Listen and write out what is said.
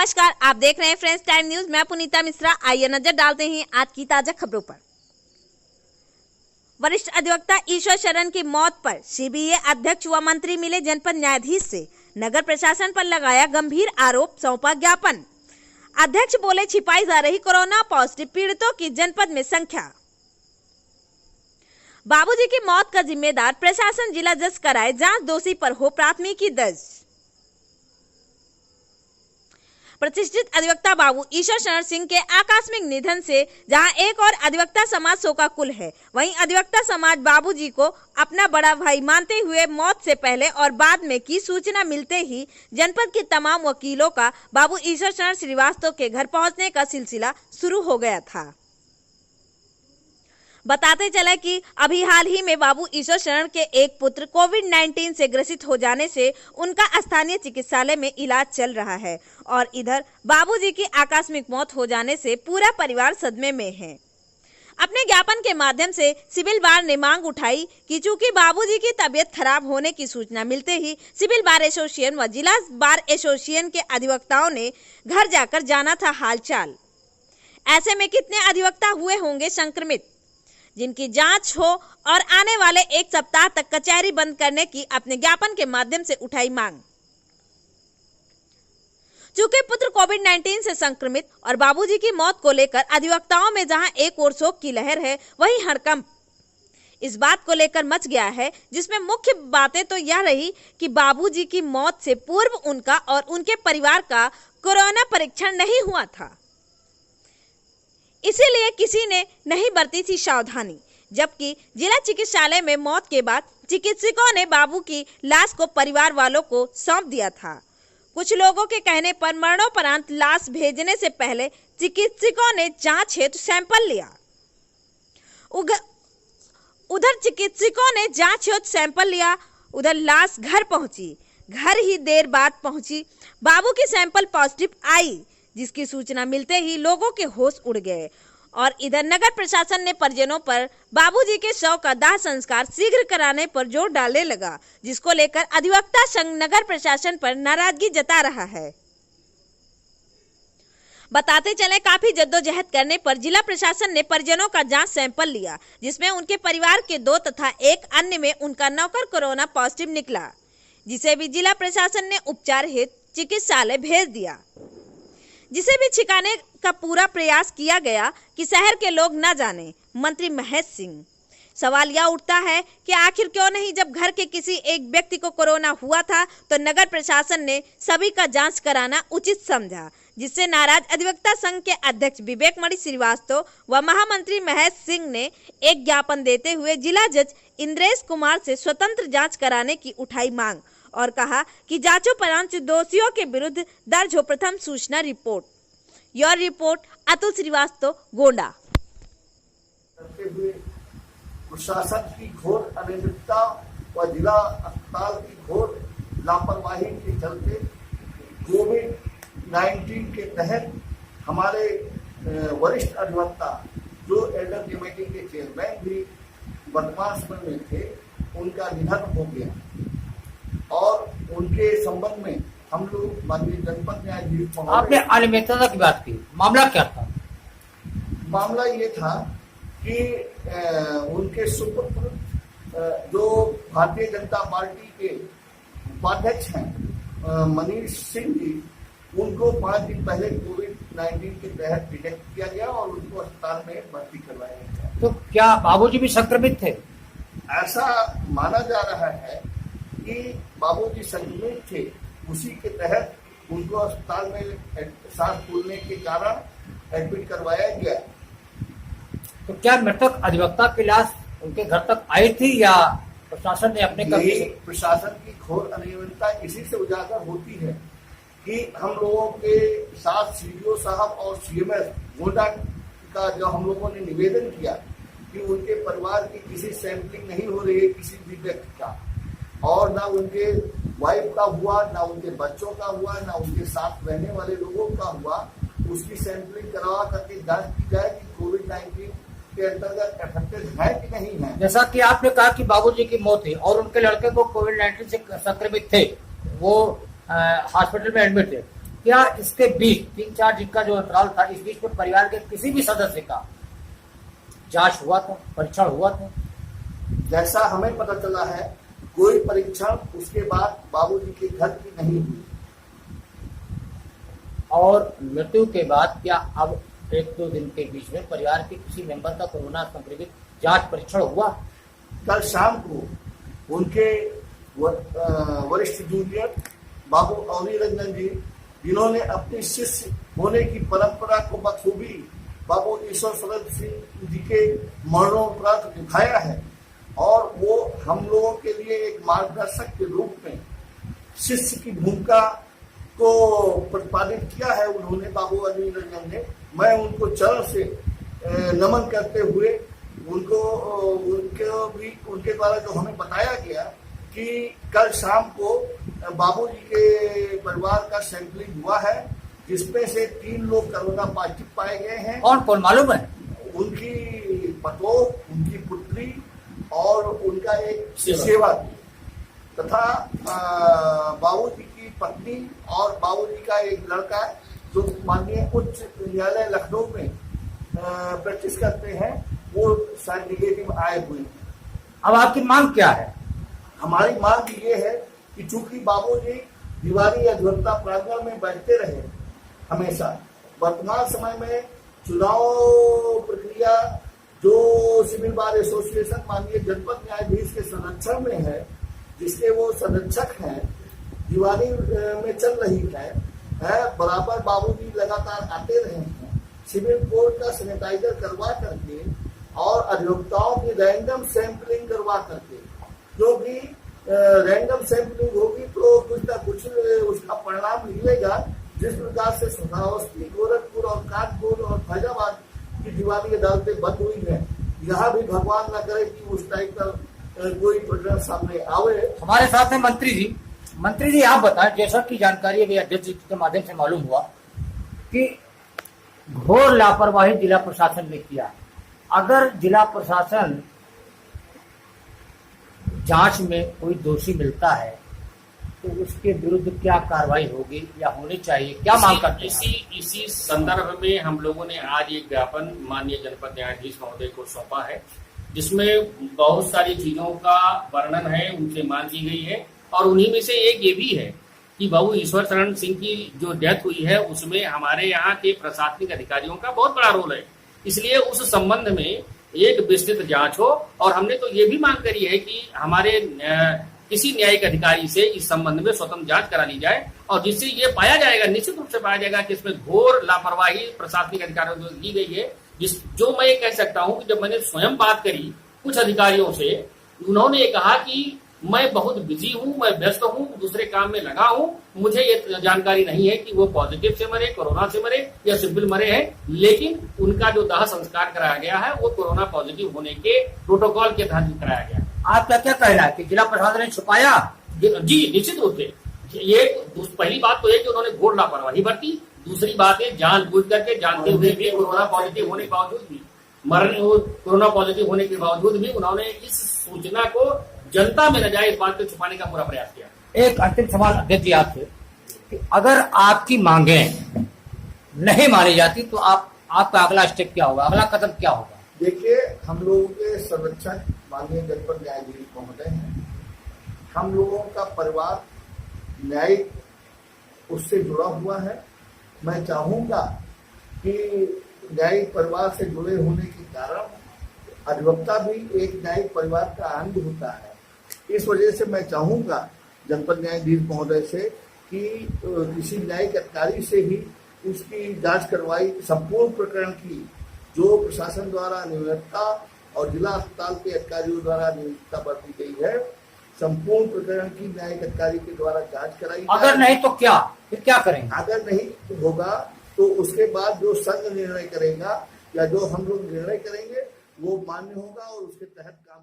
नमस्कार, आप देख रहे हैं फ्रेंड्स टाइम न्यूज। मैं पुनीता मिश्रा। आइए नजर डालते हैं आज की ताजा खबरों पर। वरिष्ठ अधिवक्ता ईश्वर शरण की मौत पर सीबीआई अध्यक्ष व मंत्री मिले जनपद न्यायाधीश से। नगर प्रशासन पर लगाया गंभीर आरोप, सौंपा ज्ञापन। अध्यक्ष बोले, छिपाई जा रही कोरोना पॉजिटिव पीड़ितों की जनपद में संख्या। बाबूजी की मौत का जिम्मेदार प्रशासन, जिला जज कराए जांच, दोषी पर हो प्राथमिकी दर्ज। प्रतिष्ठित अधिवक्ता बाबू ईश्वर शरण सिंह के आकस्मिक निधन से जहां एक और अधिवक्ता समाज शोकाकुल है, वहीं अधिवक्ता समाज बाबूजी को अपना बड़ा भाई मानते हुए मौत से पहले और बाद में की सूचना मिलते ही जनपद के तमाम वकीलों का बाबू ईश्वर शरण श्रीवास्तव के घर पहुंचने का सिलसिला शुरू हो गया था। बताते चले कि अभी हाल ही में बाबू ईश्वर शरण के एक पुत्र कोविड-19 से ग्रसित हो जाने से उनका स्थानीय चिकित्सालय में इलाज चल रहा है और इधर बाबूजी की आकस्मिक मौत हो जाने से पूरा परिवार सदमे में है। अपने ज्ञापन के माध्यम से सिविल बार ने मांग उठाई कि चूंकि बाबूजी की तबीयत खराब होने की सूचना मिलते ही सिविल बार एसोसिएशन व जिला बार एसोसिएशन के अधिवक्ताओं ने घर जाकर जाना था हालचाल। ऐसे में कितने अधिवक्ता हुए होंगे संक्रमित, जिनकी जांच हो और आने वाले एक सप्ताह तक कचहरी बंद करने की अपने ज्ञापन के माध्यम से उठाई मांग। चूंकि पुत्र कोविड-19 से संक्रमित और बाबूजी की मौत को लेकर अधिवक्ताओं में जहां एक ओर शोक की लहर है, वहीं हड़कंप इस बात को लेकर मच गया है, जिसमें मुख्य बातें तो यह रही कि बाबूजी की मौत से पूर्व उनका और उनके परिवार का कोरोना परीक्षण नहीं हुआ था, इसीलिए किसी ने नहीं बरती थी सावधानी। जबकि जिला चिकित्सालय में मौत के बाद चिकित्सकों ने बाबू की लाश को परिवार वालों को सौंप दिया था। कुछ लोगों के कहने पर मरणोपरांत लाश भेजने से पहले चिकित्सकों ने जांच हेतु सैंपल लिया। उधर चिकित्सकों ने जांच हेतु सैंपल लिया, उधर लाश घर पहुंची। घर ही देर बाद पहुंची। बाबू की सैंपल पॉजिटिव आई, जिसकी सूचना मिलते ही लोगों के होश उड़ गए और इधर नगर प्रशासन ने परिजनों पर बाबूजी के शव का दाह संस्कार शीघ्र कराने पर जोर डालने लगा, जिसको लेकर अधिवक्ता संघ नगर प्रशासन पर नाराजगी जता रहा है। बताते चले, काफी जद्दोजहद करने पर जिला प्रशासन ने परिजनों का जांच सैंपल लिया, जिसमें उनके परिवार के 2 तथा एक अन्य में उनका नौकर कोरोना पॉजिटिव निकला, जिसे भी जिला प्रशासन ने उपचार हेतु चिकित्सालय भेज दिया। जिसे भी छिपाने का पूरा प्रयास किया गया कि शहर के लोग न जाने। मंत्री महेश सिंह, सवाल यह उठता है कि आखिर क्यों नहीं, जब घर के किसी एक व्यक्ति को कोरोना हुआ था तो नगर प्रशासन ने सभी का जांच कराना उचित समझा, जिससे नाराज अधिवक्ता संघ के अध्यक्ष विवेक मणि श्रीवास्तव व महामंत्री महेश सिंह ने एक ज्ञापन देते हुए जिला जज इंद्रेश कुमार से स्वतंत्र जाँच कराने की उठाई मांग और कहा कि जांचोपरांत दोषियों के विरुद्ध दर्ज हो प्रथम सूचना report. Your report, Atul Srivastava, Gonda. प्रशासन की घोर अनियमितता व जिला अस्पताल की घोर लापरवाही के चलते कोविड-19 के तहत हमारे वरिष्ठ अधिवक्ता जो एल्डर कमेटी के चेयरमैन भी वर्तमान समय में थे, उनका निधन हो गया और उनके संबंध में हम लोग माननीय जनपद न्यायाधीश। आपने अनियमितता की बात की, मामला क्या था? मामला ये था कि उनके सुपुत्र जो भारतीय जनता पार्टी के उपाध्यक्ष हैं मनीष सिंह जी, उनको 5 दिन पहले कोविड-19 के तहत डिटेक्ट किया गया और उनको अस्पताल में भर्ती करवाया गया। तो क्या बाबूजी भी संक्रमित थे? ऐसा माना जा रहा है कि बाबूजी संक्रमित थे, उसी के तहत उनको अस्पताल में सांस फूलने के कारण एडमिट करवाया गया। तो क्या मृतक अधिवक्ता की लाश उनके घर तक आई थी या प्रशासन ने अपने कब्जे से? प्रशासन की घोर अनियमितता इसी से उजागर होती है कि हम लोगों के साथ सीडीओ साहब और सीएमएस गोंडा का जो हम लोगों ने निवेदन किया कि उनके परिवार की किसी सैंपलिंग नहीं हो रही है किसी भी व्यक्ति का, और ना उनके वाइफ का हुआ, ना उनके बच्चों का हुआ, ना उनके साथ रहने वाले लोगों का हुआ, उसकी सैंपलिंग करवा करके जांच की जाए कि कोविड-19 के अंतर्गत अफेक्टेड है कि नहीं है। जैसा कि आपने कहा कि बाबूजी की मौत हुई और उनके लड़के को कोविड-19 से संक्रमित थे, वो हॉस्पिटल में एडमिट थे, क्या इसके बीच 3-4 दिन का जो अंतराल था, इस बीच में परिवार के किसी भी सदस्य का जांच हुआ था, परीक्षण हुआ था? जैसा हमें पता चला है, कोई परीक्षण उसके बाद बाबूजी के घर की नहीं हुई। और मृत्यु के बाद क्या अब 1-2 दिन के बीच में परिवार के किसी मेंबर का कोरोना संक्रमित जांच परीक्षण हुआ? कल शाम को उनके वरिष्ठ जूनियर बाबू अवनी रंजन जी, जिन्होंने अपनी शिष्य होने की परंपरा को बखूबी बाबू ईश्वर सरद सिंह जी के मरणोपरांत निभाया है, और वो हम लोगों के लिए एक मार्गदर्शक के रूप में शिष्य की भूमिका को प्रतिपादित किया है उन्होंने, बाबू अवनी रंजन ने। मैं उनको चरण से नमन करते हुए उनके द्वारा जो हमें बताया गया कि कल शाम को बाबूजी के परिवार का सैंपलिंग हुआ है, जिसमें से 3 लोग कोरोना पॉजिटिव पाए गए हैं। कौन कौन मालूम है? उनकी पतोह, उनकी पुत्री और उनका एक सेवक तथा बाबूजी की पत्नी और बाबूजी का एक लड़का जो माननीय उच्च न्यायालय लखनऊ में प्रैक्टिस करते हैं, वो शायद निगेटिव आए हुए हैं। अब आपकी मांग क्या है? हमारी मांग ये है कि चूंकि बाबूजी दीवारी या जनता प्रांगण में बैठते रहे हमेशा, वर्तमान समय में चुनाव प्रक्रिया जो सिविल बार एसोसिएशन माननीय जनपद न्यायाधीश के संरक्षण में है, जिसके वो संरक्षक हैं, दीवारी में चल रही है, बराबर बाबूजी लगातार आते रहे हैं, सिविल कोर्ट का सैनिटाइजर करवा करके और अधिवक्ताओं की रैंडम सैंपलिंग करवा करके, क्योंकि रैंडम सैंपलिंग होगी तो कुछ ना कुछ उसका परिणाम निकलेगा। जिस प्रकार से श्रावस्ती, गोरखपुर और कानपुर और फैजाबाद की दीवारी अदालतें बंद हुई है, यहाँ भी भगवान न करे कि उस टाइप का कोई प्रकरण सामने आवे। हमारे साथ हैं मंत्री जी। मंत्री जी, आप बताएं, जैसा की जानकारी अभी अध्यक्ष जी के माध्यम से मालूम हुआ कि घोर लापरवाही जिला प्रशासन ने किया। अगर जिला प्रशासन जांच में कोई दोषी मिलता है तो उसके विरुद्ध क्या कार्रवाई होगी या होनी चाहिए, क्या मांग करते हैं? इसी संदर्भ में हम लोगों ने आज एक ज्ञापन माननीय जनपद न्यायाधीश महोदय को सौंपा है, जिसमें बहुत सारी चीजों का वर्णन है, उनसे मांग की गई है, और उन्हीं में से एक ये भी है कि बाबू ईश्वर शरण सिंह की जो डेथ हुई है उसमें हमारे यहाँ के प्रशासनिक अधिकारियों का बहुत बड़ा रोल है। इसलिए उस संबंध में एक विस्तृत जांच हो, और हमने तो ये भी मांग करी है कि हमारे किसी न्यायिक अधिकारी से इस संबंध में स्वतंत्र जांच करा ली जाए, और जिससे ये पाया जाएगा, निश्चित रूप से पाया जाएगा कि इसमें घोर लापरवाही प्रशासनिक अधिकारियों द्वारा की गई है। जो मैं ये कह सकता हूँ कि जब मैंने स्वयं बात करी कुछ अधिकारियों से, उन्होंने ये कहा कि मैं बहुत बिजी हूँ, मैं व्यस्त हूँ, दूसरे काम में लगा हूँ, मुझे ये जानकारी नहीं है कि वो पॉजिटिव से मरे, कोरोना से मरे या सिंपल मरे हैं, लेकिन उनका जो दाह संस्कार कराया गया है वो कोरोना पॉजिटिव होने के प्रोटोकॉल के तहत कराया गया। आपका क्या कहना है कि जिला प्रशासन ने छुपाया? जी, निश्चित रूप से। ये पहली बात तो है कि उन्होंने घोर लापरवाही बरती, दूसरी बात है जानबूझ करके, जानते हुए भी, कोरोना पॉजिटिव होने के बावजूद भी, कोरोना पॉजिटिव होने के बावजूद भी उन्होंने इस सूचना को जनता में न जाए इस बात को छुपाने का पूरा प्रयास किया। एक अंतिम सवाल अध्यक्ष जी आपसे कि अगर आपकी मांगे नहीं मानी जाती तो आपका अगला स्टेप क्या होगा, अगला कदम क्या होगा? देखिए, हम लोगों के संरक्षक माननीय जनपद न्यायाधीश महोदय हैं, हम लोगों का परिवार न्यायिक उससे जुड़ा हुआ है। मैं चाहूंगा कि न्यायिक परिवार से जुड़े होने के कारण अधिवक्ता भी एक न्यायिक परिवार का अंग होता है। इस वजह से मैं चाहूंगा जनपद न्यायाधीश महोदय से कि किसी न्यायिक अधिकारी से ही उसकी जांच करवाई, संपूर्ण प्रकरण की जो प्रशासन द्वारा नियमितता और जिला अस्पताल के अधिकारियों द्वारा नियमितता बरती गई है, संपूर्ण प्रकरण की न्यायिक अधिकारी के द्वारा जांच कराई। अगर नहीं तो क्या, फिर क्या करेंगे? अगर नहीं होगा तो उसके बाद जो संघ निर्णय करेगा या जो हम लोग निर्णय करेंगे वो मान्य होगा और उसके तहत काम